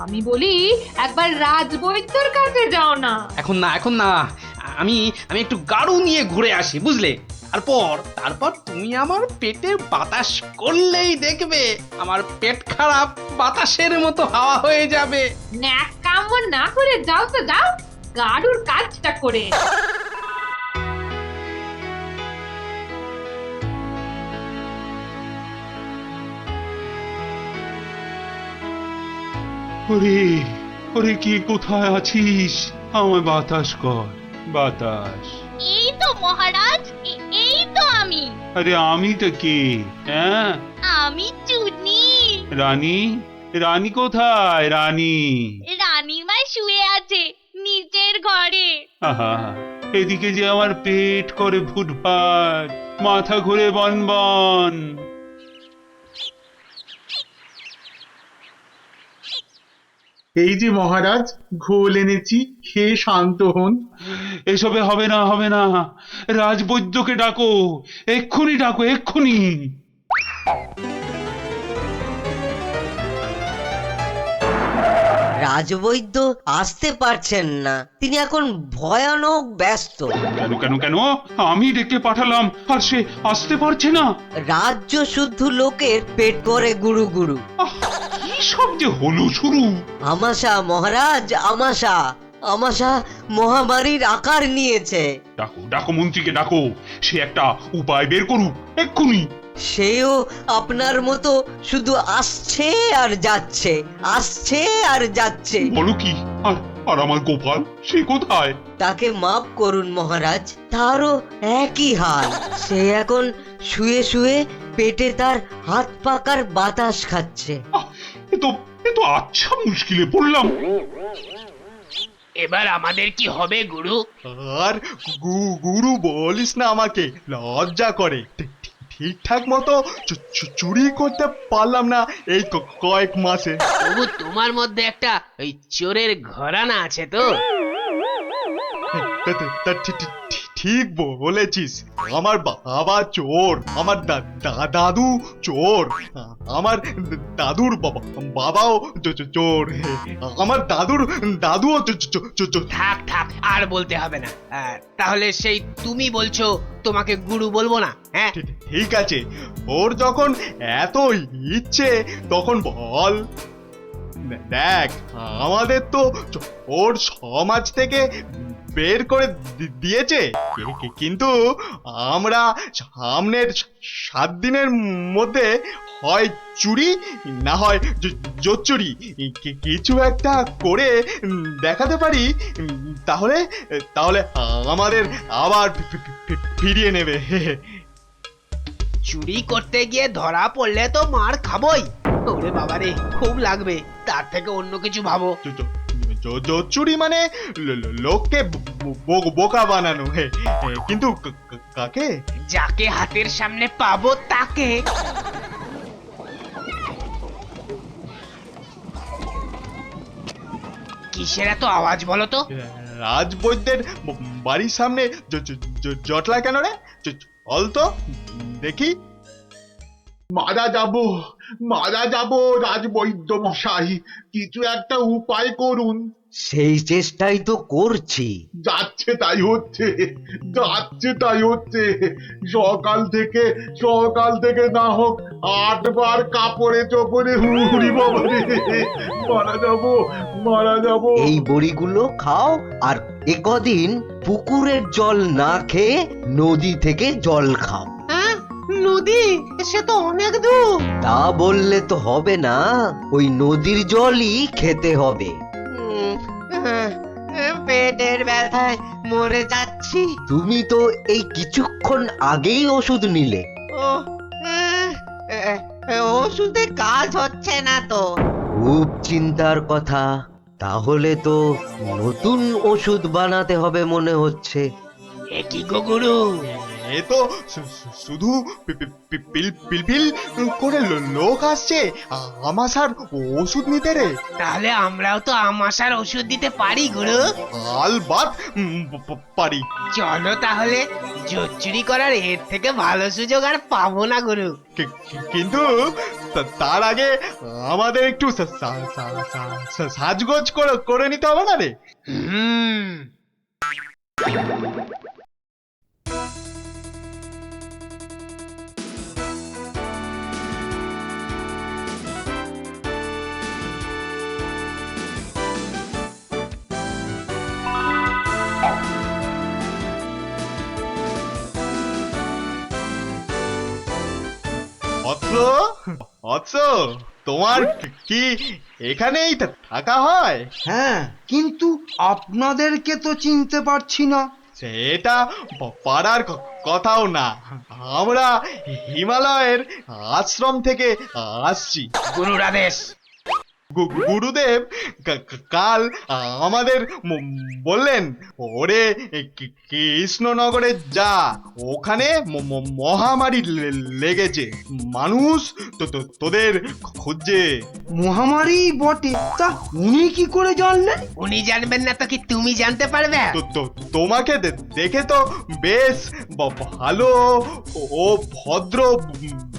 আমি বলি একবার রাজবৈদ্যর কাছে যাও না। এখন না, এখন না। আমি আমি একটু গাড়ু নিয়ে ঘুরে আসি, বুঝলে? তারপর তুমি আমার পেটে বাতাস করলেই দেখবে আমার পেট খারাপ বাতাসের মতো হাওয়া হয়ে যাবে। ন্যাক কাম না করে যাও তো যাও, গাড়ুর কাজটা করে। ওরে ওরে, কে কোথায় আছিস? আমায় বাতাস কর, বাতাস। এই তো মহারাজ, এই তো আমি। আরে আমি তো কে? হ্যাঁ, আমি চুনি। রানী, রানী কোথায়? রানী রানীমা শুয়ে আছে নিচের ঘরে। আহা, এদিকে যে আমার পেট করে ফুটফাট, মাথা ঘুরে বনবন। এই যে মহারাজ, ঘোল এনেছি, খেয়ে শান্ত হন। এসবে হবে না, হবে না। রাজবৈদ্যকে ডাকো, এক্ষুনি ডাকো, এক্ষুনি। রাজবৈদ্য আসতে পারছেন না, তিনি এখন ভয়ানক ব্যস্ত। কেন কেন কেন? আমি ডেকে পাঠালাম আর সে আসতে পারছে না। রাজ্য শুদ্ধ লোকের পেট করে গুরু গুরু। আহ, কি সব যে হলো শুরু! আমাশা মহারাজ, আমাশা, আমাশা মহামারীর আকার নিয়েছে। ডাকো ডাকো, মন্ত্রীকে ডাকো, সে একটা উপায় বের করুক এক্ষুনি। সেও আপনার মতো শুধু আসছে আর যাচ্ছে, আসছে আর যাচ্ছে। বলো কি? আর আর আমার গোপাল, সে কোথায়? তাকে মাফ করুন মহারাজ, তারও একই হাল। সে এখন শুয়ে শুয়ে পেটে তার হাত পাকার বাতাস খাচ্ছে। আহ, এ তো আচ্ছা মুশকিলে পড়লাম। এবার আমাদের কি হবে গুরু? আর গুরু বলিস না, আমাকে লজ্জা করে। ঠিকঠাক মতো চুরি করতে পারলাম না এই কয়েক মাসে। তবু তোমার মধ্যে একটা ওই চোরের ঘরানা আছে তো? ঠিক বলেছিস, আমার বাবা চোর, আমার দাদু চোর, আমার দাদুর বাবাও চোর, আমার দাদুও চোর। থাক থাক, আর বলতে হবে না। তাহলে সেই তুমি বলছো তোমাকে গুরু বলবো না? হ্যাঁ, ঠিক আছে, ওর যখন এত ইচ্ছে তখন বল। দেখ, আমাদের তো ওর সমাজ থেকে বের করে দিয়েছে, কিন্তু আমরা সামনের 7 দিনের মধ্যে হয় চুরি না হয় জোচ্চুরি কিছু একটা করে দেখাতে পারি, তাহলে তাহলে আমাদের আবার ফিরিয়ে নেবে। চুরি করতে গিয়ে ধরা পড়লে তো মার খাবোই। ওরে বাবারে, খুব লাগবে। তার থেকে অন্য কিছু ভাবো। জোচ্চুরি মানে লোককে বোকা বানানো, কিন্তু কাকে? যাকে হাতের সামনে পাবো তাকে। কিসের এত আওয়াজ বলো তো? রাজবৈদ্যের বাড়ির সামনে জটলা কেন রে? চল তো দেখি। মারা যাব রাজবৈদ্য মশাই, কিছু একটা উপায় করুন। সেই চেষ্টাই তো করছি। যাচ্ছে তাই হচ্ছে, যাচ্ছে তাই হচ্ছে। সকাল থেকে না হোক 8 বার কাপড়ে চোপড়ে হুড়ি বাবারে, মারা যাব। এই বড়িগুলো খাও, আর একদিন পুকুরের জল না খেয়ে নদী থেকে জল খাও। নদী? সে তো অনেক দূর। তা বললে তো হবে না, ওই নদীর জলই খেতে হবে। পেটের ব্যথায় মরে যাচ্ছি। তুমি তো এই কিছুক্ষণ আগেই ওষুধ নিলে। ওষুধে কাজ হচ্ছে না তো। খুব চিন্তার কথা, তাহলে তো নতুন ওষুধ বানাতে হবে মনে হচ্ছে। এ কি গো গুরু? এ তো শুধু পিলপিল করে লোক আসছে আমাশার ওষুধ নিতে রে। তাহলে আমরাও তো আমাশার ওষুধ দিতে পারি গুরু। আলবাত পারি। চলো তাহলে, জোচ্চুরি করার এর থেকে ভালো সুযোগ আর পাবো না গুরু। কিন্তু তার আগে আমাদের একটু সাজগোজ করে নিতে হবে না রে? হুম। অত্র অত্র তোমার কি এখানেই থাকা হয়? হ্যাঁ, কিন্তু আপনাদেরকে তো চিনতে পারছি না। সেটা পারার কথাও না, আমরা হিমালয়ের আশ্রম থেকে আসছি। গুরুর আদেশ। গুরুদেব কাল আমাদের বললেন, ওরে কৃষ্ণনগরে যা, ওখানে মহামারী লেগেছে, মানুষ তোদের খুঁজছে। মহামারী বটে, তা উনি কি করে জানলেন? উনি জানবেন না তো কি তুমি জানতে পারবে? তোমাকে দেখে তো বেশ ভালো ও ভদ্র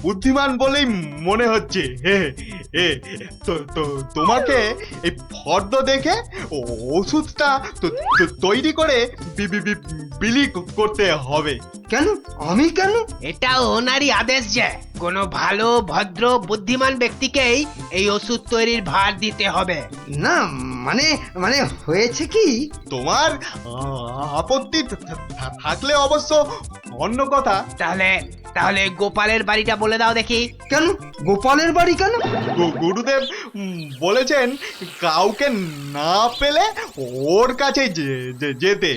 বুদ্ধিমান বলেই মনে হচ্ছে। তোমাকে এই ফর্দ দেখে ওষুধটা তৈরি করে বিলি করতে হবে। কেন আমি কেন? এটা ওনারই আদেশ যে কোনো ভালো ভদ্র বুদ্ধিমান ব্যক্তিকেই এই ওষুধ তৈরির ভার দিতে হবে। না মানে মানে হয়েছে কি, তোমার আপত্তি থাকলে অবশ্য অন্য কথা। তাহলে তাহলে গোপালের বাড়িটা বলে দাও দেখি। কেন গোপালের বাড়ি কেন? গুরুদেব বলেছেন কাউকে না পেলে ওর কাছে যেতে।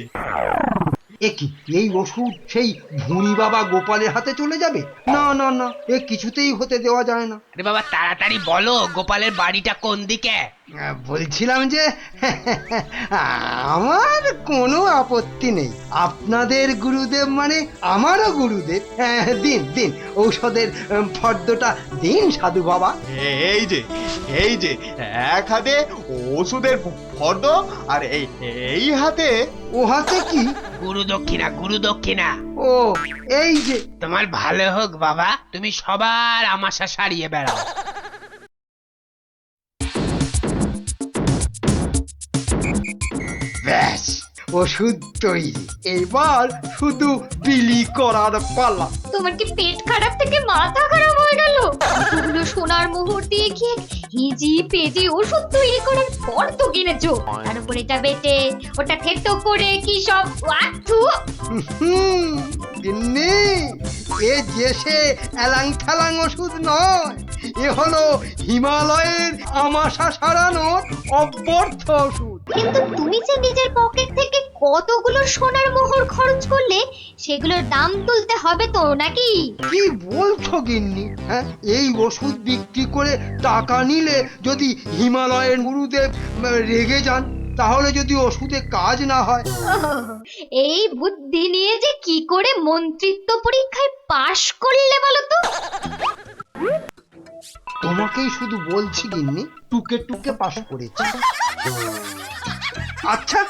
কি এই ওষুধ সেই ভুঁড়ি বাবা গোপালের হাতে চলে যাবে? না না না, এ কিছুতেই হতে দেওয়া যায় না। আরে বাবা তাড়াতাড়ি বলো গোপালের বাড়িটা কোন দিকে? বলছিলাম যে আমার কোনো আপত্তি নেই, আপনাদের গুরুদেব মানে আমারও গুরুদেব। দিন দিন ঔষধের ফর্দটা দিন সাধু বাবা। এই যে এক হাতে ওষুধের ফর্দ, আর এই হাতে। ও হাতে কি? গুরু দক্ষিণা, গুরু দক্ষিণা। ও এই যে। তোমার ভালো হোক বাবা, তুমি সবার আমাশা সারিয়ে বেড়াও। ব্যাস, ওষুধ তৈরি, এবার শুধু বিলি করার পালা। তোমার কি পেট খারাপ থেকে মাথা খারাপ হয়ে গেল? এতগুলো সোনার মোহর দিয়ে কি হিজি পেজি ওষুধ তৈরি করার পর তো কিনেছো, তার উপর এটা বেটে ওটা থেতো করে কি সব আঠু। গিন্নি, এ যে সে এলাং থালাং ওষুধ নয়, এ হলো হিমালয়ের আমাশা সারানোর অব্যর্থ ওষুধ। কিন্তু তুমি যে নিজের পকেট থেকে কতগুলো সোনার মোহর খরচ করলে, সেগুলোর দাম তুলতে হবে তো নাকি? কি বলছো গিন্নি? হ্যাঁ, এই ওষুধ বিক্রি করে টাকা নিলে যদি হিমালয়ের গুরুদেব রেগে যান, তাহলে যদি ওষুধে কাজ না হয়। এই বুদ্ধি নিয়ে যে কি করে মন্ত্রিত্ব পরীক্ষায় পাশ করলে বলো তো? তোমাকেই শুধু বলছি গিন্নি, টুকে টুকে পাশ করেছি। আচ্ছা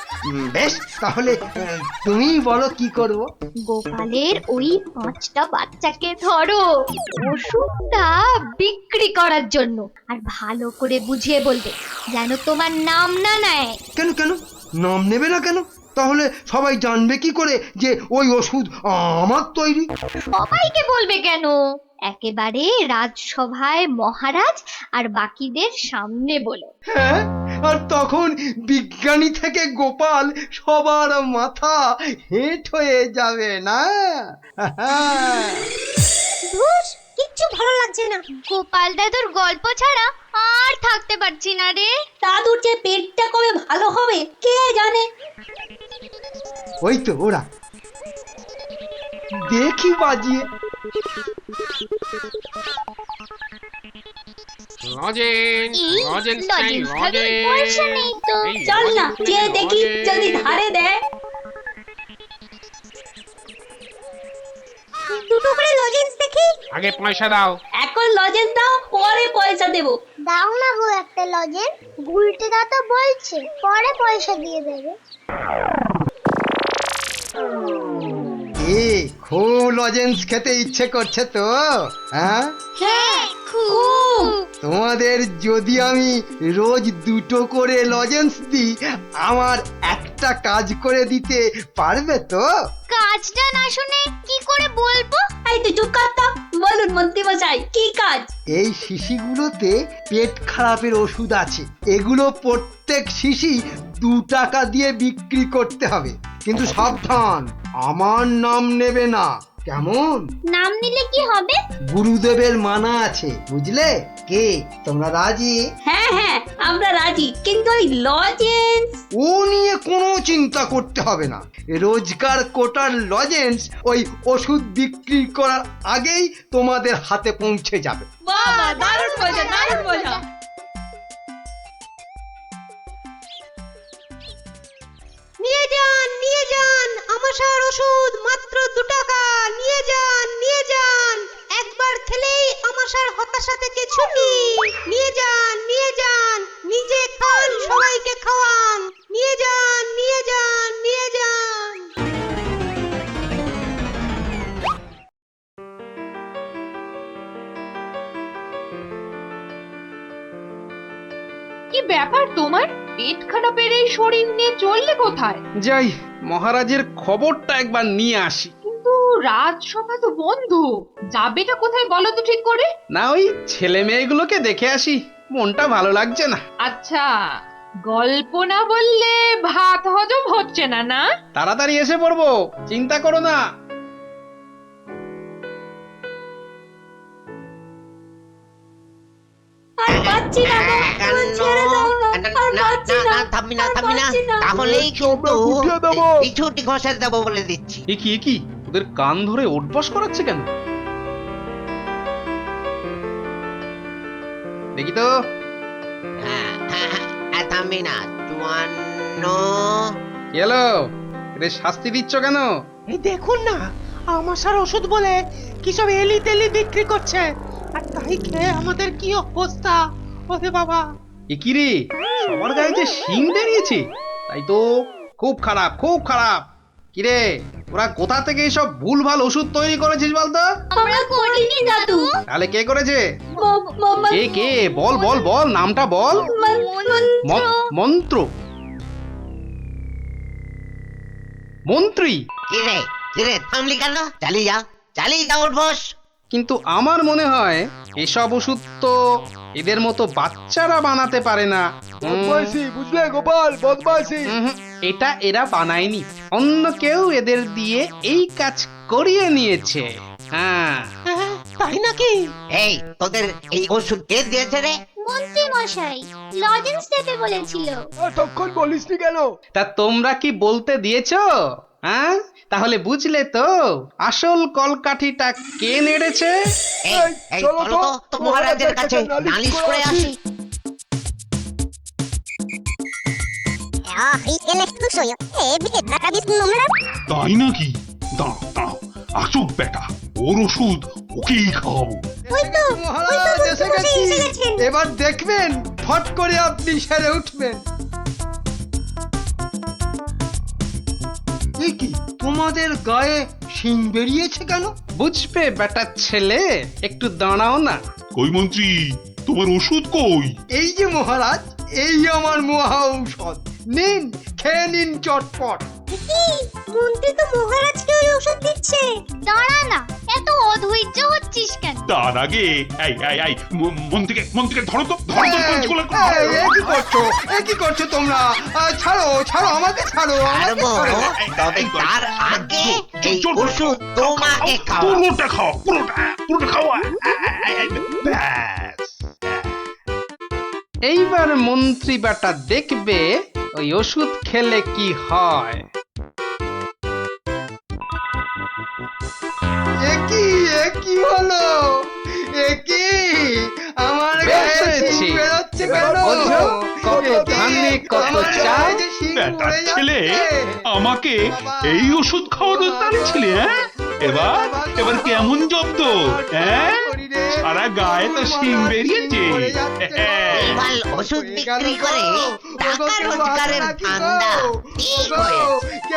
বেশ, তাহলে তুমি বলো কি করব। গোপালের ওই 5টা বাচ্চাকে ধরো ওষুধটা বিক্রি করার জন্য, আর ভালো করে বুঝিয়ে বলবে যেন তোমার নাম না নেয়। কেন কেন নাম নেবে না কেন? তাহলে সবাই জানবে কি করে যে ওই ওষুধ আমার তৈরি? সবাইকে বলবে কেন, একেবারে রাজসভায় মহারাজ আর বাকিদের সামনে বলো। হ্যাঁ, আর তখন বিজ্ঞানী থেকে গোপাল সবার মাথা হেঁট হয়ে যাবে না? কিচ্ছু ভালো লাগছে না, গোপাল দাদুর গল্প ছাড়া আর থাকতে পারছি না রে। দাদুর যে পেটটা কবে ভালো হবে কে জানে। ওই তো ওরা, দেখি বাজিয়ে। চল না যে দেখি যদি ধারে দেয়। দুটো করে লজেন্স দেখি। আগে পয়সা দাও। এখন লজেন্স দাও, পরে পয়সা দেবো। দাও না গো একটা লজেন্স, গুলটে দাদা বলছে পরে পয়সা দিয়ে দেবে। খুব লজেন্স খেতে ইচ্ছে করছে তো? হ্যাঁ হ্যাঁ খুব। তোমাদের যদি আমি রোজ 2টো করে লজেন্স দিই, আমার একটা কাজ করে দিতে পারবে তো? কাজটা না শুনে কি করে বলবো? এই তুই চুপ কর তো। বলুন মন্ত্রী মশাই, কি কাজ? এই শিশিগুলোতে পেট খারাপের ওষুধ আছে। এগুলো প্রত্যেক শিশি 2 টাকা দিয়ে বিক্রি করতে হবে, কিন্তু সাবধান, আমার নাম নেবে না, কেমন? নাম নিলে কি হবে? গুরুদেবের মানা আছে, বুঝলে? কে তোমরা রাজি? হ্যাঁ হ্যাঁ, আমরা রাজি, কিন্তু ওই লজেন্স। ও নিয়ে কোনো চিন্তা করতে হবে না। রোজকার কোটার লজেন্স ওই ওষুধ বিক্রি করার আগেই তোমাদের হাতে পৌঁছে যাবে। বাবা, দারুণ মজা, দারুণ মজা। নিয়ে যান আমাশার ওষুধ, মাত্র 2 টাকা। নিয়ে যান, একবার খেলেই আমাশার হতাশা থেকে ছুটি। নিয়ে যান, নিজে খান, সবাইকে খাওয়ান। নিয়ে যান। কি ব্যাপার তোমার? পেট খারাপের এই শরীর নিয়ে চললে কোথায়? যাই মহারাজের খবরটা একবার নিয়ে আসি। কিন্তু রাজসভা তো বন্ধ, যাবেটা কোথায় বলো তো ঠিক করে? না, ওই ছেলে মেয়েগুলোকে দেখে আসি, মনটা ভালো লাগছে না। আচ্ছা, গল্প না বললে ভাত হজম হচ্ছে না, না? তাড়াতাড়ি এসে পড়বো, চিন্তা করো না। আর পাচ্ছি না গো, আমার ছেড়ে দাও না, আর পাচ্ছি না, থামবি না পাচ্ছি না। তাহলেই কিন্তু ছুটি ঘষে দেবো বলে দিচ্ছি। এ কি ওদের কান ধরে ওঠবস করাচ্ছে কেন? দেখি তো। থামবি না, 54। কি হলো? এদের শাস্তি দিচ্ছ কেন? এই দেখুন না, আমাশার ওষুধ বলে কি সব এলি তেলি বিক্রি করছে, আর তাই খেয়ে আমাদের কি অবস্থা। ওরে বাবা! এ কি রে, সবার গায়ে যে শিং বেরিয়েছে, তাই তো খুব খারাপ, খুব খারাপ। কিরে, ওরা কোথা থেকে এইসব ভুলভাল ওষুধ তৈরি করেছিস বলতো? আমরা করিনি দাদু। তাহলে কে করেছে? মামা, কে বল বল বল, নামটা বল। মন্ত্র? মন্ত্রী? কিরে থামলি কেন? চালিয়ে যাও উঠবস। কিন্তু আমার মনে হয় এসব ওষুধ তো এদের মতো বাচ্চারা বানাতে পারে না। বুঝলে গোপাল, বদমাইশি। এটা এরা বানায়নি, অন্য কেউ এদের দিয়ে এই কাজ করিয়ে নিয়েছে। হ্যাঁ, তাই নাকি? এই তোদের এই ওষুধ কে দিয়েছে রে? মন্ত্রী মশাই লজেন্স দিতে বলেছিল। তখন বলিসনি কেন? তা তোমরা কি বলতে দিয়েছো? হ্যাঁ, তাহলে বুঝলে তো আসল কলকাঠিটা কে নেড়েছে। এই চলো তো মহারাজের কাছে নালিশ করে আসি। তাই নাকি? দাঁড়াও, আসুক বেটা, ওর ওষুধ ওকেই খাওয়াবো। মহারাজ এসে গেছি। এবার দেখবেন ফট করে আপনি সেরে উঠবেন। এ কি, তোমাদের গায়ে শিং বেরিয়েছে কেন? বুঝবে বেটা ছেলে, একটু দাঁড়াও না। কই মন্ত্রী, তোমার ওষুধ কই? এই যে মহারাজ, এই আমার মহা ঔষধ, নিন, খেয়ে নিন চটপট। মন্ত্রী তো মহারাজকে ওই ওষুধ দিচ্ছে। দাঁড়া না, এত অধৈর্য হচ্ছিস কেন? তার আগে এই মন্ত্রীকে ধরো তো। এ কি করছো তোমরা? ছাড়ো আমাকে, ছাড়ো। তবে তার আগে এই ওষুধ তোমাকে পুরোটা খাওয়া। ব্যাস। এইবার মন্ত্রী বেটা দেখবে ওই ওষুধ খেলে কি হয়। এ কি হলো? আমার গায়ে শিং বেরোচ্ছে কেন? কত ধানে কত চাল। বেটা ছেলে, আমাকে এই ওষুধ খাওয়ানোর তালে ছিলে? এবার কেমন জব্দ? সারা গায়ে তো শিং বেরিয়েছে। ওষুধ বিক্রি করে টাকা রোজগারের ধান্দা ঠিক হয়েছে।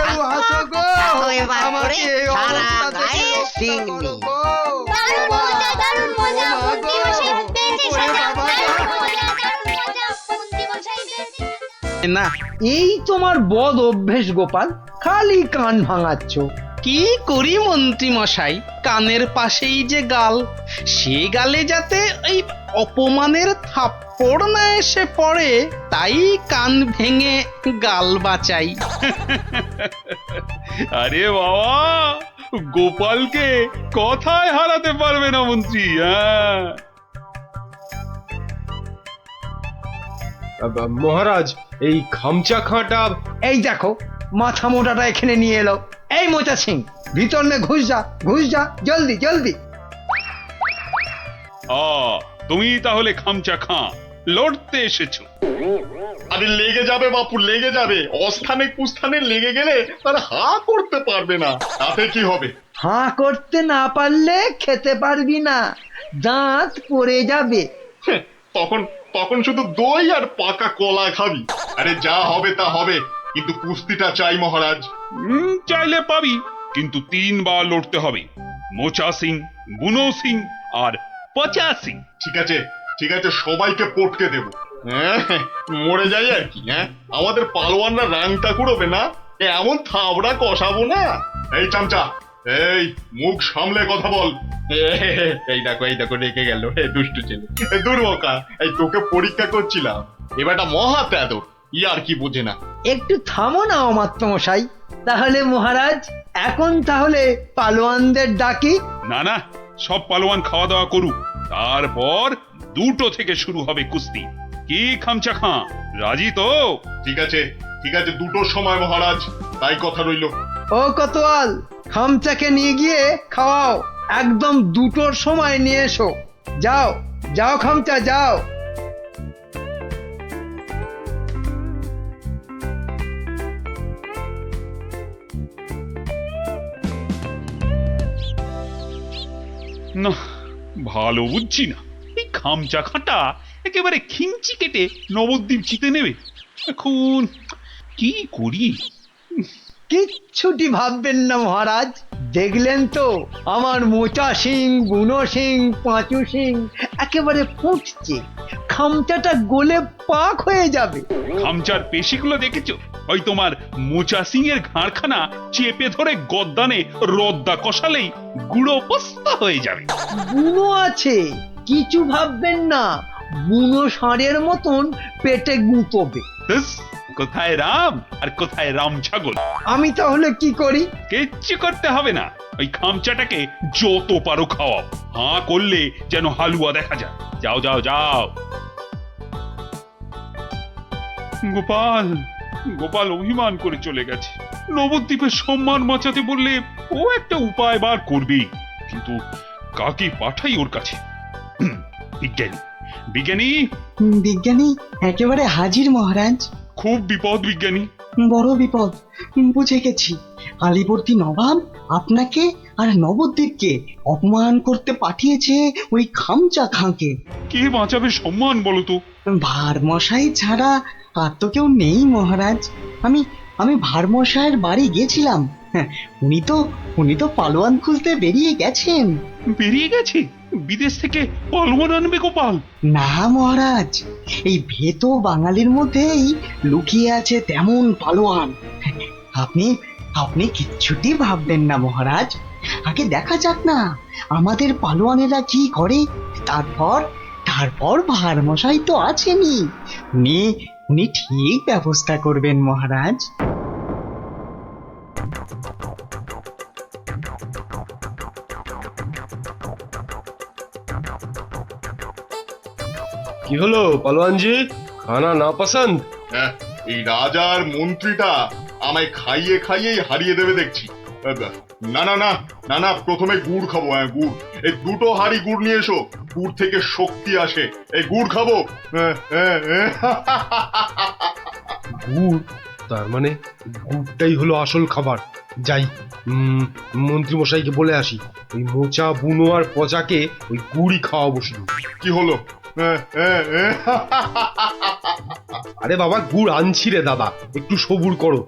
সারা গায়ে শিং নেই। দারুণ মজা, মন্ত্রী মশাই পেয়েছে সাজা। না। এই তোমার বদ অভ্যেস গোপাল, খালি কান ভাঙাচ্ছ। কি করি মন্ত্রী মশাই, কানের পাশেই যে গাল, সে গালে যাতে এই অপমানের থাপ্পড় না এসে পড়ে, তাই কান ভেঙে গাল বাঁচাই। আরে বাবা, গোপালকে কথায় হারাতে পারবে না মন্ত্রী। হ্যাঁ, মহারাজ, এই খামচা খাঁটা। এই দেখো, মাথা মোটাটা এখানে নিয়ে এলো। এই মোচা সিং, ভিতর মে ঘুষ যা জলদি জলদি। তুমি তাহলে খামচা খাঁ লড়তে এসেছো? আরে লেগে যাবে বাপু, লেগে যাবে। অস্থানে কুস্থানে লেগে গেলে তার হা করতে পারবে না, তাতে কি হবে? হাঁ করতে না পারলে খেতে পারবি না, দাঁত পড়ে যাবে। হ্যাঁ, তখন তখন শুধু দই আর পাকা কলা খাবি। আরে যা হবে তা হবে, কিন্তু কুস্তিটা চাই মহারাজ। চাইলে পাবি, কিন্তু 3 বার লড়তে হবে। মোচা সিং, বুনো সিং আর পচা সিং। ঠিক আছে ঠিক আছে, সবাইকে পটকে দেব। হ্যাঁ, মরে যাই আর কি। হ্যাঁ, আমাদের পালোয়ানরা রাংটা কুড়োবে না, এমন থাবড়া কষাবো না। এই চামচা, এই মুখ সামলে কথা বল। এই দেখো রেখে গেল দুষ্টু ছেলে। দুর্বকা, এই তোকে পরীক্ষা করছিলাম, এবারটা মহা তেদর, আর কি বোঝে না। একটু থামো না অমাত্য মশাই। তাহলে মহারাজ, এখন তাহলে পালোয়ানদের ডাকি। না, সব পালোয়ান খাওয়া দাওয়া করুক, তারপর 2টো থেকে শুরু হবে কুস্তি। কি খামচা খাঁ, রাজি তো? ঠিক আছে 2টোর সময় মহারাজ, তাই কথা রইল। ও কোতোয়াল, খামচাকে নিয়ে গিয়ে খাওয়াও। একদম 2টোর সময় নিয়ে এসো। যাও খামচা, যাও। না, ভালো বুঝছি না। এই খামচা খাঁটা একেবারে খিঞ্চি কেটে নবদ্বীপ জিতে নেবে। এখন কি করি? কিচ্ছুটি ভাববেন না মহারাজ। দেখলেন তো আমার মোচা সিং, বুনো সিং, পাঁচু সিং একেবারে ফুটছে। খামচাটা গলে পাক হয়ে যাবে। খামচার পেশিগুলো দেখেছো? ওই তোমার মোচা সিং এর ঘাড়খানা চেপে ধরে গদ্দানে রদ্দা কষালেই গুঁড়ো পস্তা হয়ে যাবে। বুনো আছে, কিছু ভাববেন না। বুনো ষাঁড়ের মতন পেটে গুঁতবে। ব্যাস, কোথায় রাম আর কোথায় রাম ছাগল। আমি তাহলে কি করি? কিচ্ছু করতে হবে না, ওই খামচাটাকে যত পারো খাওয়াও। হাঁ করলে যেন হালুয়া দেখা যায়। যাও। গোপাল অভিমান করে চলে গেছে। নবদ্বীপের সম্মান বাঁচাতে বললে ও একটা উপায় বার করবেই, কিন্তু কাকে পাঠাই ওর কাছে? বিজ্ঞানী একেবারে হাজির মহারাজ। খুব বিপদ বিজ্ঞানী, বড় বিপদ। বুঝে গেছি, আলীবর্দী নবাব আপনাকে আর নবদ্বীপকে অপমান করতে পাঠিয়েছে ওই খামচা খাঁকে। কে বাঁচাবে সম্মান বলো তো? ভারমশাই ছাড়া আর তো কেউ নেই মহারাজ। আমি ভারমশাইয়ের বাড়ি গেছিলাম। হ্যাঁ, উনি তো পালোয়ান খুঁজতে বেরিয়ে গেছেন। বেরিয়ে গেছে? বিদেশ থেকে পালোয়ান আনবে গোপাল? না মহারাজ, এই ভেতো বাঙালির মধ্যেই লুকিয়ে আছে তেমন পালোয়ান। আপনি কিচ্ছুটি ভাববেন না মহারাজ। আগে দেখা যাক না আমাদের পালোয়ানেরা কি করে, তারপর ভারমশাই তো আছেনই, উনি ঠিক ব্যবস্থা করবেন মহারাজ। কি হলো পালোয়ানজি, খানা না পছন্দ? হ্যাঁ, এই রাজার মন্ত্রীটা আমায় খাইয়ে হারিয়ে দেবে দেখছি। না, প্রথমে গুড় খাবো। হ্যাঁ, গুড়। এই 2টো হাঁড়ি গুড় নিয়ে এসো, গুড় থেকে শক্তি আসে। এই গুড় খাবো। গুড়? তার মানে গুড়টাই হলো আসল খাবার। যাই, মন্ত্রী মশাইকে বলে আসি, ওই মোচা, বুনো আর পচাকে ওই গুড়ই খাওয়াবো শুধু। কি হলো? আরে বাবা, গুড় আনছি রে দাদা, একটু সবুর করো।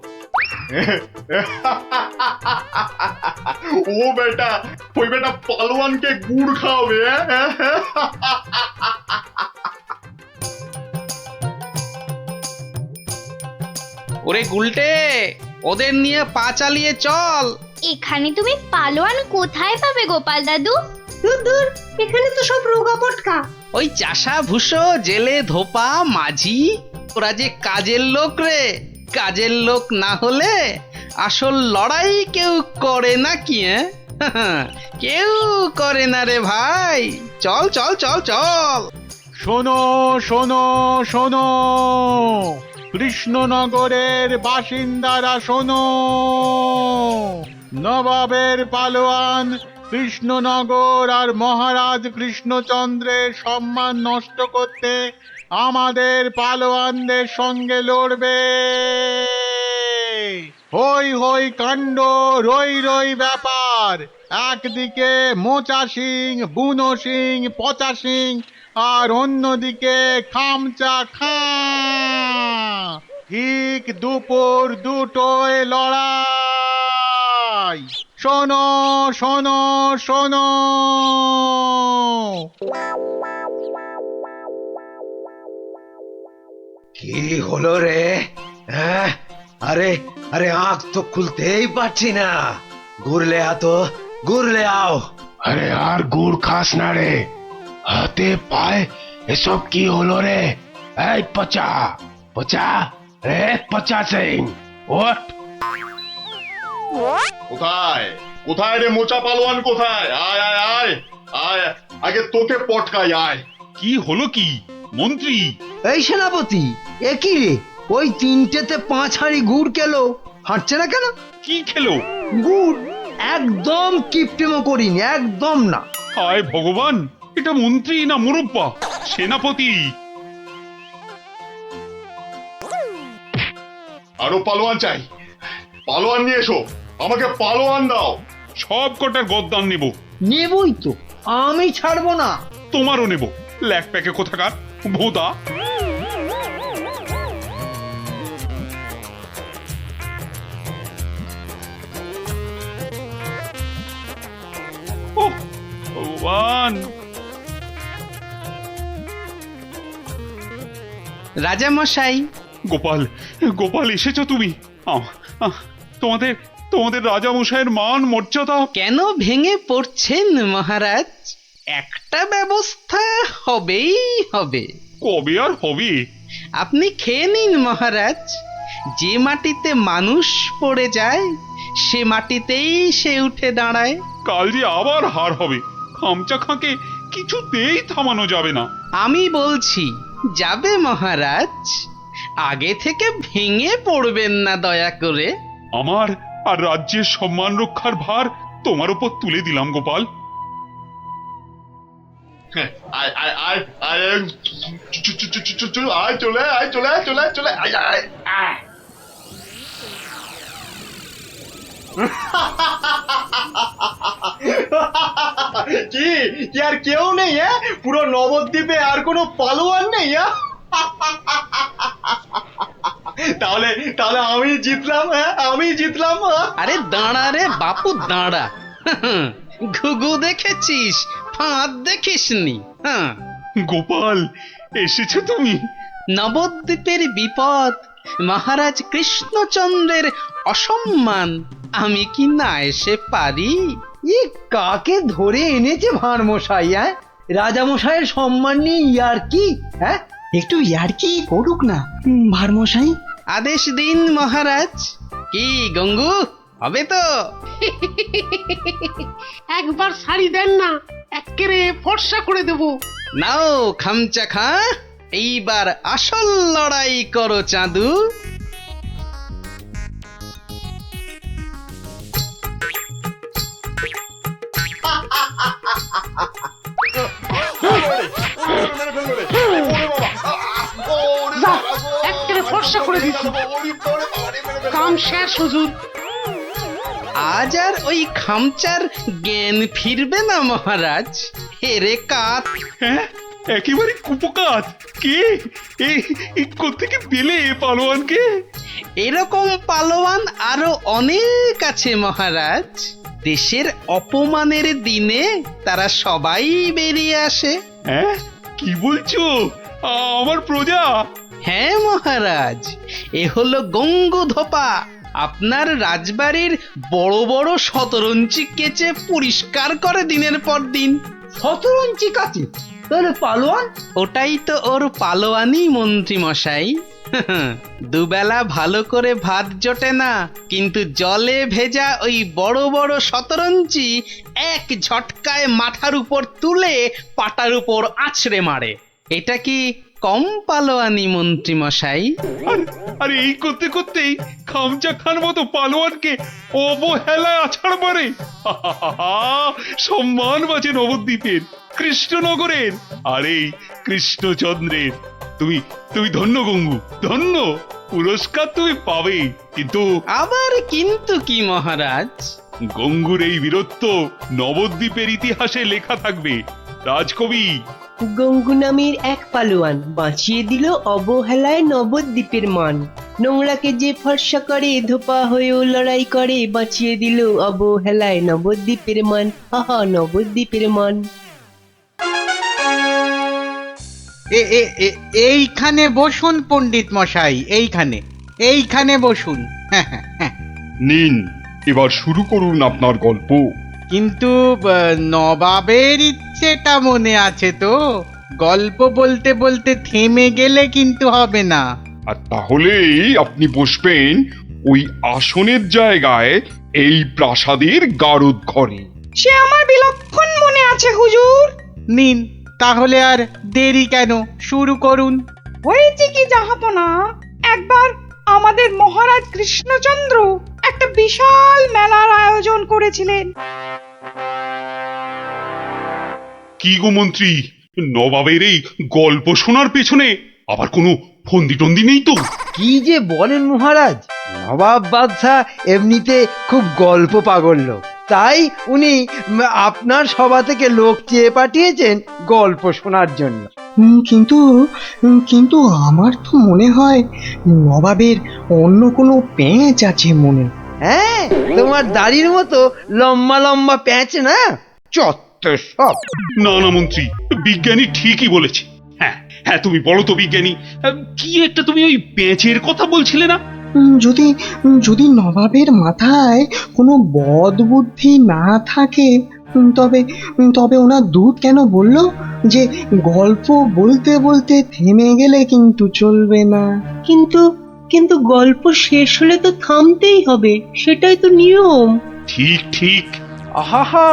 ও বেটা, ওই বেটা পালোয়ানকে গুড় খাওয়াবে? ওরে গুলটে, ওদের নিয়ে পা চালিয়ে চল। এখানে তুমি পালোয়ান কোথায় পাবে গোপাল দাদু? দূর এখানে তো সব রোগা পটকা। ওই চাষা ভুষো, জেলে ধোপা, মাঝি, ওরা যে কাজের লোক রে। কাজের লোক না হলে আসল লড়াই কেউ করে না কি? কেউ করে না রে ভাই। চল চল চল চল। শোনো শোনো শোনো, কৃষ্ণনগরের বাসিন্দারা শোনো, নবাবের পালোয়ান কৃষ্ণনগর আর মহারাজ কৃষ্ণচন্দ্রের সম্মান নষ্ট করতে আমাদের পালোয়ানদের সঙ্গে লড়বে। হই হই কাণ্ড, রই রই ব্যাপার। একদিকে মোচা সিং, বুনো সিং, পচা সিং, আর অন্যদিকে খামচা খাঁ। ঠিক দুপুর দুটোয় লড়াই। শোনো শোনো শোনো। কি হলো রে? হ্যাঁ, আরে আরে আঁখ তো খুলতেই পারছি না। ঘুরলে আতো, ঘুরলে আও। আরে আর গুড় খাস না রে, হাতে পায়ে এসব কি হলো রে? এই পচা পচা, রে পচা সিং, ওঠ। কোথায় কোথায় রে মোচা পালোয়ান, কোথায়? আয় আয় আয় আয়, আগে তোকে পটকাই, আয়। কি হলো কি মন্ত্রী? এই সেনাপতি, এ কি রে? ওই 3টেতে 5 হাঁড়ি গুড় খেলো, হাঁটছে না কেন? কি খেলো? গুড়। একদম কিপটেমো করিনি, একদম না। হায় ভগবান, এটা মন্ত্রী না মুরব্বা? সেনাপতি। আরো পালোয়ান চাই, পালোয়ান নিয়ে এসো, আমাকে পালোয়ান দাও। সব কটার গদ্দান নেব। নেবই তো, আমি ছাড়বো না। তোমারও নেব, ল্যাক প্যাকে কোথাকার ভোদা। ওহ ভগবান। রাজা মশাই। গোপাল, গোপাল এসেছো তুমি? তোমাদের তোমাদের রাজামশাইয়ের মান মর্যাদা কেন ভেঙে পড়ছেন মহারাজ? একটা ব্যবস্থা হবেই হবে। কবে আর হবে? আপনি খেয়ে নিন মহারাজ। যে মাটিতে মানুষ পড়ে যায় সে মাটিতেই সে উঠে দাঁড়ায়। কাল যে আবার হার হবে, খামচা খাঁকে কিছুতেই থামানো যাবে না। আমি বলছি যাবে মহারাজ। আগে থেকে ভেঙে পড়বেন না দয়া করে। আমার আর রাজ্যের সম্মান রক্ষার ভার তোমার উপর তুলে দিলাম গোপাল। আয় আয় আয় আয়, আয় চলে আয়, চলে আয়, চলে আয়, চলে আয় আয় আয়। কি কি আর কেউ নেই? হ্যাঁ, পুরো নবদ্বীপে আর কোনো পালোয়ান নেই? তাহলে তাহলে আমি জিতলাম। হ্যাঁ, আমি জিতলাম। আরে দাঁড়া রে বাপু দাঁড়া। ঘুঘু দেখেছিস, ফাঁদ দেখিসনি? হ্যাঁ গোপাল, এসেছো তুমি? নবদ্বীপের বিপদ, মহারাজ কৃষ্ণচন্দ্রের অসম্মান, আমি কি না এসে পারি? ই কাকে ধরে এনেছে ভাঁড় মশাই? হ্যাঁ, রাজা মশাইয়ের সম্মান নিয়ে ইয়ার কি? হ্যাঁ, একটু ইয়ার্কি করুক না ভারমশাই। আদেশ দিন মহারাজ। কি গঙ্গু, হবে তো? একবার শাড়ি দেন না, একেবারে ফর্সা করে দেব। নাও খামচা খা, এইবার আসল লড়াই করো চাঁদু। একেবারে ফর্সা করে দিচ্ছি, কাম শেষ হুজুর। আজ আর ওই খামচার জ্ঞান ফিরবে না মহারাজ। হেরে কাত। হ্যাঁ, একেবারে কুপকাত। কে এই কোত্থেকে পেলে পালোয়ানকে? এরকম পালোয়ান আরো অনেক আছে মহারাজ। দেশের অপমানের দিনে তারা সবাই বেরিয়ে আসে। হ্যাঁ, কি বলছো? আমার প্রজা? হ্যাঁ মহারাজ, এ হলো গঙ্গু ধোপা, আপনার রাজবাড়ির বড় বড় শতরঞ্চি কেচে পরিষ্কার করে দিনের পর দিন। শতরঞ্চি কাছে তাহলে পালোয়ান? ওটাই তো ওর পালোয়ানি মন্ত্রী মশাই। দুবেলা ভালো করে ভাত জোটে না, কিন্তু জলে ভেজা ওই বড় বড় শতরঞ্চি এক ঝটকায় মাথার উপর তুলে পাটার উপর আছড়ে মারে। এটা কি কম পালোয়ানি মন্ত্রী মশাই? আর এই করতে করতেই খামচা খান মতো পালোয়ানকে অবহেলায় আছাড় মারে। সম্মান বাঁচে নবদ্বীপের, কৃষ্ণনগরের, আর এই কৃষ্ণচন্দ্রের। তুমি তুমি ধন্য গঙ্গু, ধন্য। পুরস্কার তুমি পাবে, কিন্তু আবার কিন্তু কি মহারাজ? গঙ্গুর এই বীরত্ব নবদ্বীপের ইতিহাসে লেখা থাকবে। রাজকবি গঙ্গু নামের এক পালোয়ান বাঁচিয়ে দিল অবহেলায় নবদ্বীপের মান। নোংরাকে যে ফর্সা করে ধোপা হয়েও লড়াই করে, বাঁচিয়ে দিল অবহেলায় নবদ্বীপের মান। আহা, নবদ্বীপের মান। এইখানে বসুন পণ্ডিত মশাই, এইখানে বসুন। নিন, এবার শুরু করুন আপনার গল্প। কিন্তু নবাবের ইচ্ছেটা মনে আছে তো? গল্প বলতে বলতে থেমে গেলে কিন্তু হবে না। আর তাহলেই আপনি বসবেন ওই আসনের জায়গায়, এই প্রাসাদের গারদ ঘরে। সে আমার বিলক্ষণ মনে আছে হুজুর। নিন, তাহলে আর দেরি কেন, শুরু করুন। হয়েছে কি জাহাপনা, একবার আমাদের মহারাজ কৃষ্ণচন্দ্র একটা বিশাল মেলার আয়োজন করেছিলেন। কি গো মন্ত্রী, নবাবের এই গল্প শোনার পেছনে আবার কোনো ফন্দি টন্দি নেই তো? কি যে বলেন মহারাজ, নবাব বাদশাহ এমনিতে খুব গল্প পাগল লোক, তাই উনি আপনার সভা থেকে লোক চেয়ে পাঠিয়েছেন গল্প শোনার জন্য। কিন্তু কিন্তু আমার তো মনে হয় নবাবের অন্য কোনো পেঁচ আছে মনে। হ্যাঁ, তোমার দাড়ির মতো লম্বা লম্বা প্যাঁচ না, চত্বর সব। না না মন্ত্রী, বিজ্ঞানী ঠিকই বলেছে। হ্যাঁ হ্যাঁ, তুমি বলো তো বিজ্ঞানী, কি একটা তুমি ওই পেঁচের কথা বলছিলে না? যদি যদি নবাবের মাথায় কোনো বদ বুদ্ধি না থাকে, তবে তবে ওনার দূত কেন বলল যে গল্প বলতে বলতে থেমে গেলে কিন্তু চলবে না? কিন্তু কিন্তু গল্প শেষ হলে তো থামতেই হবে, সেটাই তো নিয়ম। ঠিক ঠিক। আহা,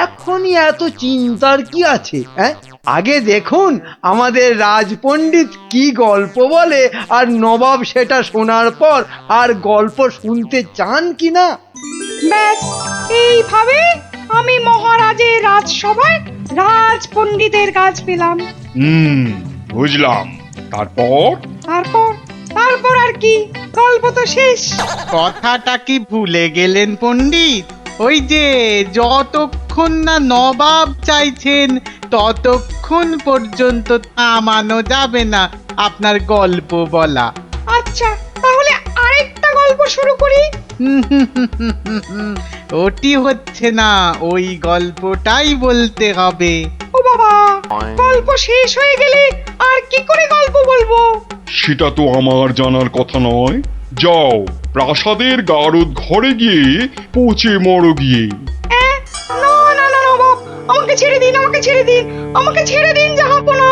এখনই এত চিন্তার কি আছে? হ্যাঁ, আগে দেখুন আমাদের রাজপণ্ডিত কি গল্প বলে, আর নবাব সেটা শোনার পর আর গল্প শুনতে চান কিনা। ব্যাস, এইভাবে আমি মহারাজের রাজসভায় রাজপণ্ডিতের কাজ পেলাম। বুঝলাম। তারপর তারপর আর কি, গল্প তো শেষ। কথাটা কি ভুলে গেলেন পণ্ডিত? ওই যে যতক্ষণ না নবাব চাইছেন ততক্ষণ পর্যন্ত থামানো যাবে না আপনার গল্প বলা। আচ্ছা, তাহলে আরেকটা গল্প শুরু করি। ওটি হচ্ছে না, ওই গল্পটাই বলতে হবে। ও বাবা, গল্প শেষ হয়ে গেলে আর কি করে গল্প বলবো? সেটা তো আমার জানার কথা নয়। যাও, প্রাসাদের গারদ ঘরে গিয়ে পচে মরো গিয়ে। না না না নবাব, আমাকে ছেড়ে দিন, আমাকে ছেড়ে দিন জাহাপনা।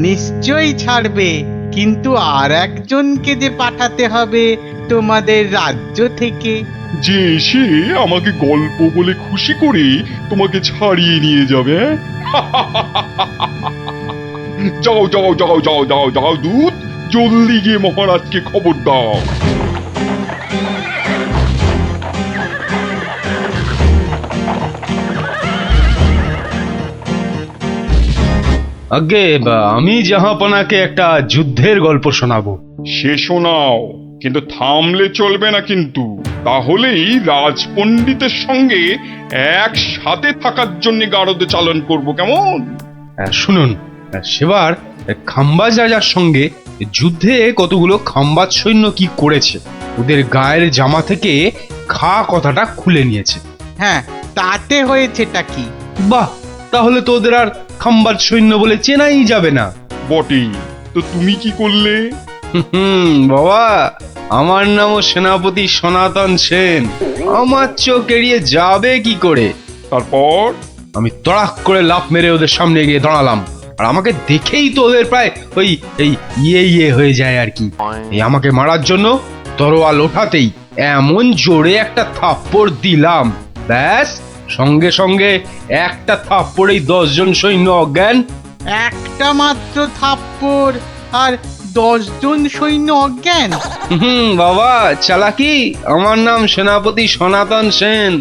নিশ্চয়ই ছাড়বে, কিন্তু আর একজনকে যে পাঠাতে হবে তোমাদের রাজ্য থেকে, যে এসে আমাকে গল্প বলে খুশি করে তোমাকে ছাড়িয়ে নিয়ে যাবে। যাও যাও যাও যাও যাও যাও দূত, জলদি গিয়ে মহারাজকে খবর দাও। আগে আমি জাহাপনাকে একটা যুদ্ধের গল্প শোনাবো। সে শোনাও, কিন্তু থামলে চলবে না কিন্তু, তাহলেই রাজপণ্ডিতের সঙ্গে একসাথে থাকার জন্য গারদে চালন করব, কেমন? শুনুন, সেবার খাম্বাজ রাজার সঙ্গে যুদ্ধে কতগুলো খাম্বাজ সৈন্য কি করেছে, ওদের গায়ের জামা থেকে খা কথাটা খুলে নিয়েছে। হ্যাঁ, তাতে হয়েছেটা কি? বাহ, তাহলে তো ওদের আর খাম্বাজ সৈন্য বলে চেনাই যাবে না। বটেই তো, তুমি কি করলে? বাবা, আমার নামও সেনাপতি সনাতন সেন। আমার চোখ এড়িয়ে যাবে কি করে? তারপর আমি তড়াক করে লাফ মেরে ওদের সামনে গিয়ে দাঁড়ালাম, আর আমাকে দেখেই তো ওদের প্রায় ওই এই ইয়ে হয়ে যায় আর কি। এই আমাকে মারার জন্য তরোয়াল ওঠাতেই এমন জোরে একটা থাপ্পড় দিলাম, ব্যাস সঙ্গে সঙ্গে একটা থাপ্পড়েই 10 জন সৈন্য অজ্ঞান। একটা মাত্র থাপ্পড় আর 10 জন সৈন্য অজ্ঞান? বাবা চালাকি, আমার নাম সেনাপতি সনাতন সেন।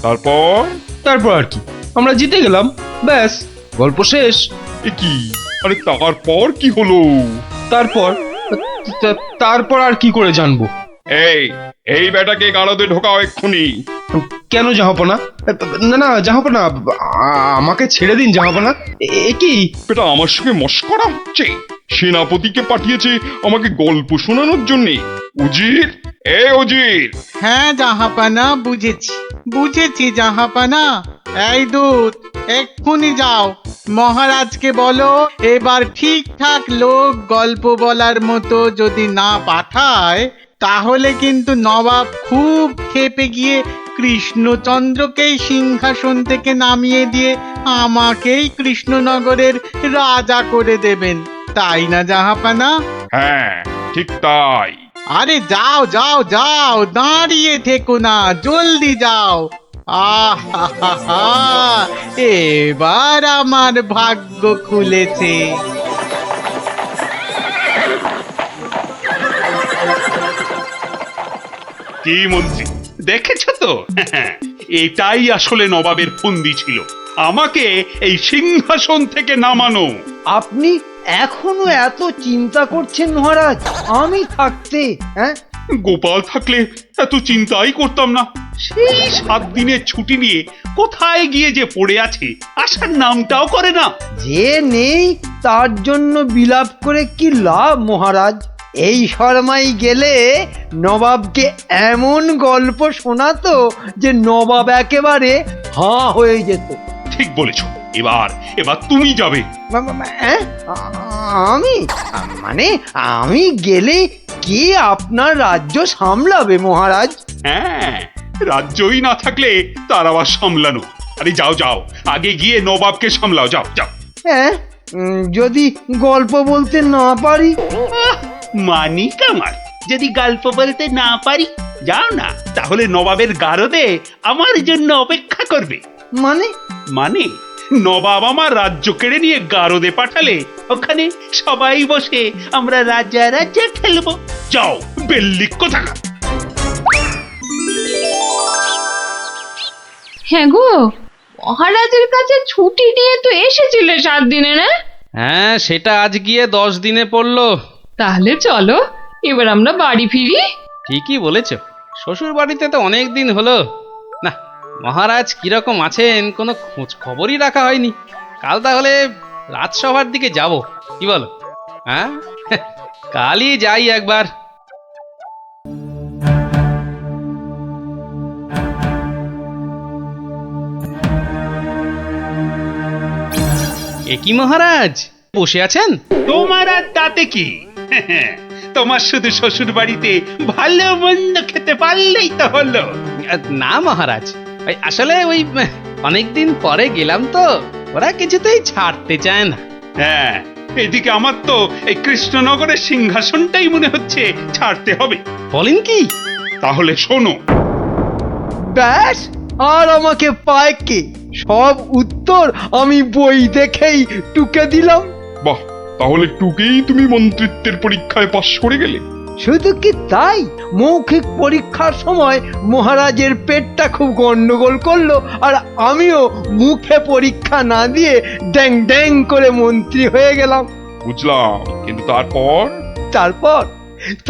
তারপর তারপর আর কি, আমরা জিতে গেলাম, ব্যাস গল্প শেষ। এ কি? আরে তারপর কি হলো? তারপর আর কি করে জানবো? এই বেটাকে গাড়োতে ঢোকাও এক্ষুনি। কেন জাহাপনা? না না জাহাপনা, আমাকে ছেড়ে দিন জাহাপনা। এ কি? বেটা আমার সঙ্গে মস্করা হচ্ছে? সেনাপতিকে পাঠিয়েছে আমাকে গল্প শোনানোর জন্য। উজির, উজির। হ্যাঁ জাহাপানা, বুঝেছি জাহাপানা। এই দূত, এক্ষুনি যাও, মহারাজকে বলো এবার ঠিকঠাক লোক গল্প বলার মতো যদি না পাঠায় তাহলে কিন্তু নবাব খুব ক্ষেপে গিয়ে কৃষ্ণচন্দ্রকেই সিংহাসন থেকে নামিয়ে দিয়ে আমাকেই কৃষ্ণনগরের রাজা করে দেবেন, তাই না জাহাপানা? হ্যাঁ ঠিক তাই। আরে যাও যাও যাও, দাঁড়িয়ে থেকো না, জলদি যাও। এবার আমার ভাগ্য খুলেছে। কি মন্ত্রী, দেখেছ তো? এটাই আসলে নবাবের ফন্দি ছিল, আমাকে এই সিংহাসন থেকে নামানো। আপনি এখনো এত চিন্তা করছেন মহারাজ? আমি থাকতে গোপাল থাকলে এত চিন্তাই করতাম না। সেই 7 দিনের ছুটি নিয়ে কোথায় গিয়ে যে পড়ে আছে, আসার নামটাও করে না। যে নেই তার জন্য বিলাপ করে কি লাভ মহারাজ? এই শর্মাই গেলে নবাবকে এমন গল্প শোনাতো যে নবাব একেবারে হাঁ হয়ে যেত। ঠিক বলেছ, এবার তুমি যাবে। আমি মানে আমি গেলে কে আপনার রাজ্য সামলাবে মহারাজ? হ্যাঁ, রাজ্যই না থাকলে তার আবার সামলানো। আরে যাও যাও, আগে গিয়ে নবাবকে সামলাও, যাও যাও। হ্যাঁ, যদি গল্প বলতে না পারি? মানি কামাল, যদি গল্প বলতে না পারি, যাও না, তাহলে নবাবের গারদে আমার জন্য অপেক্ষা করবে। মানে নবাব আমার রাজ্য কেড়ে নিয়ে গারদে পাঠালে ওখানে সবাই বসে আমরা রাজা রাজা খেলবো। যাও বেল্লি কোথাকার। হ্যাঁ গো, মহারাজের কাছে ছুটি নিয়ে তো এসেছিলে 7 দিনে, না? হ্যাঁ, সেটা আজ গিয়ে 10 দিনে পড়লো। তাহলে চলো এবার আমরা বাড়ি ফিরি। ঠিকই বলেছ, শ্বশুর বাড়িতে তো অনেক দিন হলো না। মহারাজ কিরকম আছেন কোনো খোঁজ খবরই রাখা হয়নি। কাল তাহলে রাজসভার দিকে যাব, কি বলো? হ্যাঁ, কালই যাই একবার। একি মহারাজ, বসে আছেন? তোমার আর তাতে কি? তোমার শুধু শ্বশুর বাড়িতে ভালো মন্দ খেতে পারলেই তো হলো। না মহারাজ, আসলে ওই অনেকদিন পরে গেলাম তো, ওরা কিছুতেই ছাড়তে চায় না। হ্যাঁ, এদিকে আমার তো এই কৃষ্ণনগরের সিংহাসনটাই মনে হচ্ছে ছাড়তে হবে। বলেন কি? তাহলে শোনো। ব্যাস, আর আমাকে পায় কে? সব উত্তর আমি বই দেখেই টুকে দিলাম। বাহ, তাহলে টুকেই তুমি মন্ত্রিত্বের পরীক্ষায় পাশ করে গেলে? শুধু কি তাই, মৌখিক পরীক্ষার সময় মহারাজের পেটটা খুব গন্ডগোল করলো, আর আমিও মুখে পরীক্ষা না দিয়ে ড্যাং ড্যাং করে মন্ত্রী হয়ে গেলাম। বুঝলাম, কিন্তু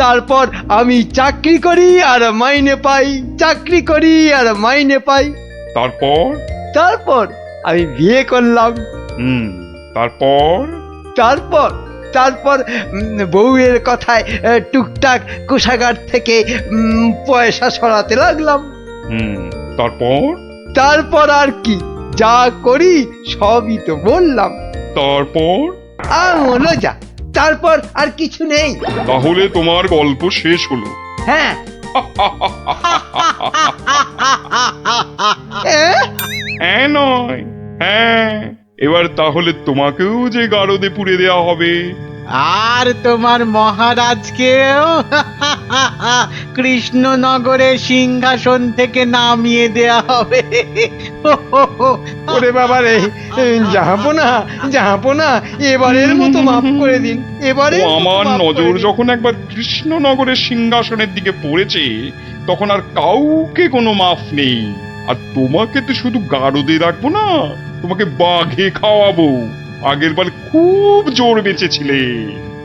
তারপর আমি চাকরি করি আর মাইনে পাই, চাকরি করি আর মাইনে পাই। তারপর আমি বিয়ে করলাম। তারপর বউয়ের কথায় টুকটাক কোষাগার থেকে পয়সা সরাতে লাগলাম। তারপর আর কি, যা করি সবই তো বললাম। তারপর আর মনে যা, তারপর আর কিছু নেই। তাহলে তোমার গল্প শেষ হলো। হ্যাঁ। হ্যাঁ নয়, হ্যাঁ। এবার তাহলে তোমাকেও যে গারদে পুড়ে দেওয়া হবে। আর তোমার মহারাজকেও কৃষ্ণনগরের সিংহাসন থেকে নামিয়ে দেয়া হবে। ওরে বাবা রে, জাহাপনা এবারের মতো মাফ করে দিন। এবারে ও আমার নজর যখন একবার কৃষ্ণনগরের সিংহাসনের দিকে পড়েছে, তখন আর কাউকে কোনো মাফ নেই। আর তোমাকে তো শুধু গারদে রাখবো না, তোমাকে বাঘে খাওয়াবো। আগের বার খুব জোর বেঁচেছিলে।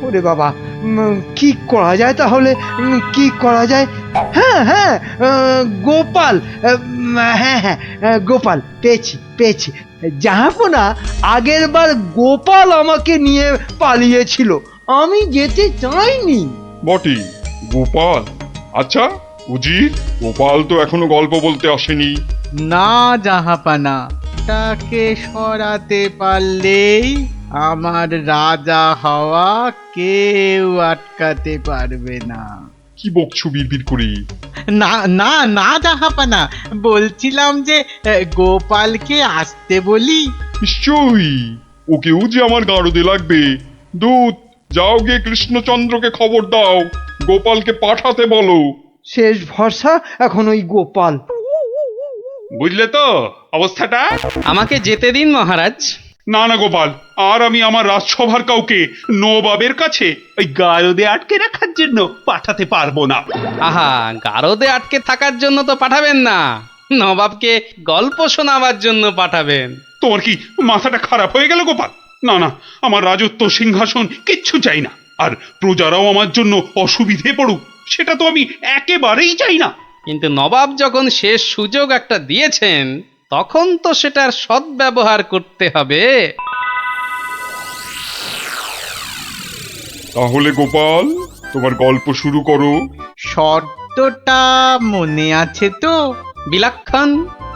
ওরে বাবা, কি করা যায় তাহলে? কি করা যায়? হ্যাঁ হ্যাঁ, গোপাল। হ্যাঁ হ্যাঁ, গোপাল পেয়েছি। জাহাপনা, আগের বার গোপাল আমাকে নিয়ে পালিয়েছিল, আমি যেতে চাইনি। বটে, গোপাল। আচ্ছা উজির, গোপাল তো এখনো গল্প বলতে আসেনি। না জাহাপানা, তাকে সরাতে পারলেই আমার রাজা হওয়া কেউ আটকাতে পারবে না। কি বকছো বিড়বিড় করে? না না না জাহাপানা, বলছিলাম যে গোপালকে আসতে বলি। নিশ্চয়ই, ওকেও যে আমার গারদে লাগবে। দূত, যাও গিয়ে কৃষ্ণচন্দ্রকে খবর দাও, গোপালকে পাঠাতে বলো। শেষ ভরসা এখন ওই গোপাল। বুঝলে তো অবস্থাটা? আমাকে যেতে দিন মহারাজ। না না গোপাল, আর আমি আমার রাজসভার কাউকে নবাবের কাছে ওই গারদে আটকে রাখার জন্য পাঠাতে পারবো না। আহা, গারদে আটকে থাকার জন্য তো পাঠাবেন না, নবাবকে গল্প শোনাবার জন্য পাঠাবেন। তোমার কি মাথাটা খারাপ হয়ে গেল গোপাল? না না, আমার রাজত্ব সিংহাসন কিচ্ছু চাই না। আর প্রজারাও আমার জন্য অসুবিধে পড়ুক, সেটা তো আমি একেবারেই চাই না। কিন্তু নবাব যখন শেষ সুযোগ একটা দিয়েছেন, তখন তো সেটার সদ্ব্যবহার করতে হবে। তাহলে গোপাল, তোমার গল্প শুরু করো। শর্তটা মনে আছে তো? বিলক্ষণ।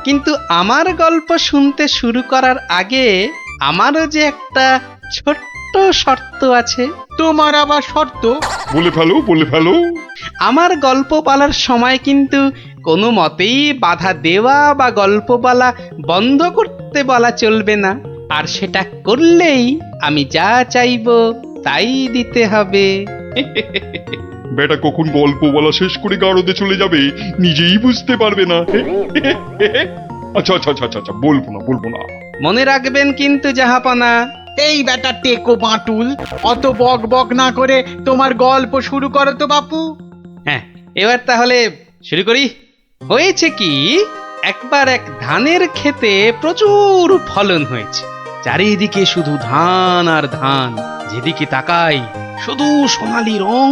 কিন্তু আমার গল্প শুনতে শুরু করার আগে আমারও যে একটা ছোট্ট শর্ত আছে। তোমার আবার শর্ত? বলে ফেলো। আমার গল্প বলার সময় কিন্তু কোনো মতেই বাধা দেওয়া বা গল্প বলা বন্ধ করতে বলা চলবে না। আর সেটা করলেই আমি যা চাইবো তাই দিতে হবে। বেটা কখন গল্প বলা শেষ করে গারদে চলে যাবে নিজেই বুঝতে পারবে না। আচ্ছা আচ্ছা আচ্ছা আচ্ছা, বলবো না। মনে রাখবেন কিন্তু জাহাপনা। এই বেটা টেকো বাঁটুল, অত বক বক না করে তোমার গল্প শুরু করো তো বাপু। হ্যাঁ, এবার তাহলে শুরু করি। হয়েছে কি, একবার এক ধানের ক্ষেতে প্রচুর ফলন হয়েছে। চারিদিকে শুধু ধান আর ধান, যেদিকে তাকাই শুধু সোনালী রং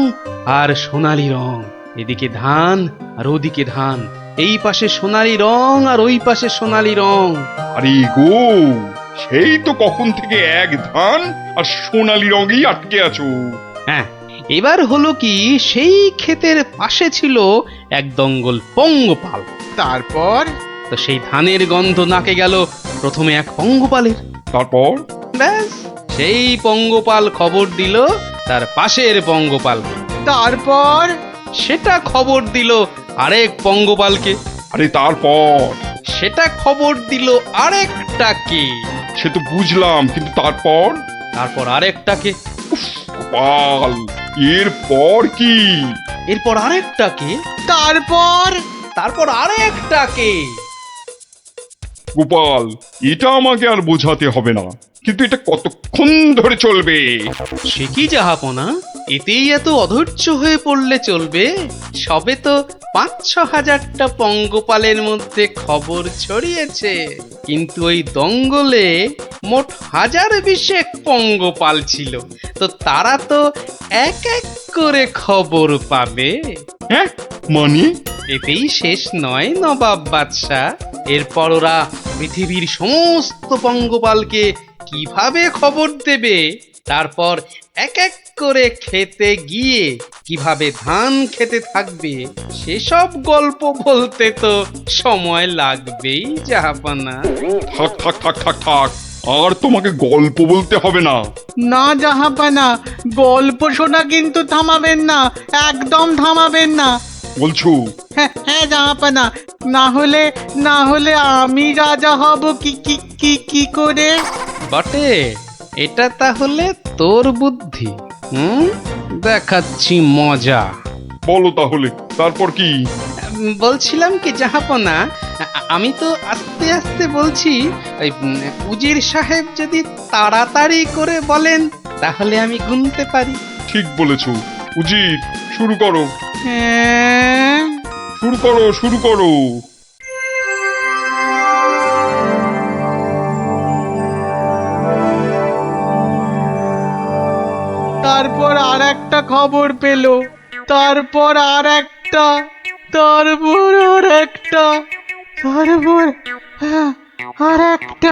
আর সোনালী রং। এদিকে ধান আর ওদিকে ধান, এই পাশে সোনালী রং আর ওই পাশে সোনালী রং। আরে গো, সেই তো কখন থেকে এক ধান আর সোনালী রঙেই আটকে আছো। হ্যাঁ, এবার হলো কি, সেই ক্ষেতের পাশে ছিল এক দঙ্গল পঙ্গপাল। তারপর? তো সেই ধানের গন্ধ নাকে গেল প্রথমে এক পঙ্গপালের। তারপর? ব্যাস, সেই পঙ্গপাল খবর দিল তার পাশের পঙ্গপালকে। তারপর? সেটা খবর দিল আরেক পঙ্গপালকে। আরে তারপর? সেটা খবর দিল আরেকটাকে। সে তো বুঝলাম, কিন্তু তারপর? তারপর আরেকটাকে। গোপাল, এরপর কি? এরপর আরেকটাকে। তারপর আরেকটাকে। গোপাল, এটা আমাকে আর বোঝাতে হবে না, কিন্তু এটা কতক্ষণ ধরে চলবে? সে কি জাহাপনা, এতেই এত অধৈর্য হয়ে পড়লে চলবে? সবে তো ৫-৬ হাজারটা পঙ্গপালের মধ্যে খবর ছড়িয়েছে, কিন্তু ওই দঙ্গলে মোট ১০০০ পঙ্গপাল ছিল। তো তারা তো এক এক করে খবর পাবে। হ্যাঁ মানে? এতেই শেষ নয় নবাব বাদশাহ। এরপর ওরা পৃথিবীর সমস্ত পঙ্গপালকে কিভাবে খবর দেবে, তারপর এক এক করে খেতে গিয়ে কিভাবে ধান খেতে থাকবে, সেসব গল্প বলতে তো সময় লাগবেই জাহাপনা। থাক থাক থাক থাক থাক, আর তোমাকে গল্প বলতে হবে না। না জাহাপানা, গল্প শোনা কিন্তু থামাবেন না, একদম থামাবেন না। বলছো? হ্যাঁ হ্যাঁ জাহাপানা, না হলে আমি রাজা হব কি করে? বটে, এটা তাহলে তোর বুদ্ধি। দেখাচ্ছি মজা। বলো তাহলে, তারপর কি? বলছিলাম কি জাহাপনা, আমি তো আস্তে আস্তে বলছি, ওই উজির সাহেব যদি তাড়াতাড়ি করে বলেন তাহলে আমি গুনতে পারি। ঠিক বলেছো। উজির, শুরু করো। হ্যাঁ, শুরু করো। তারপর আর একটা খবর পেল, তারপর আর একটা, তারপর আর একটা, তারপর আর একটা।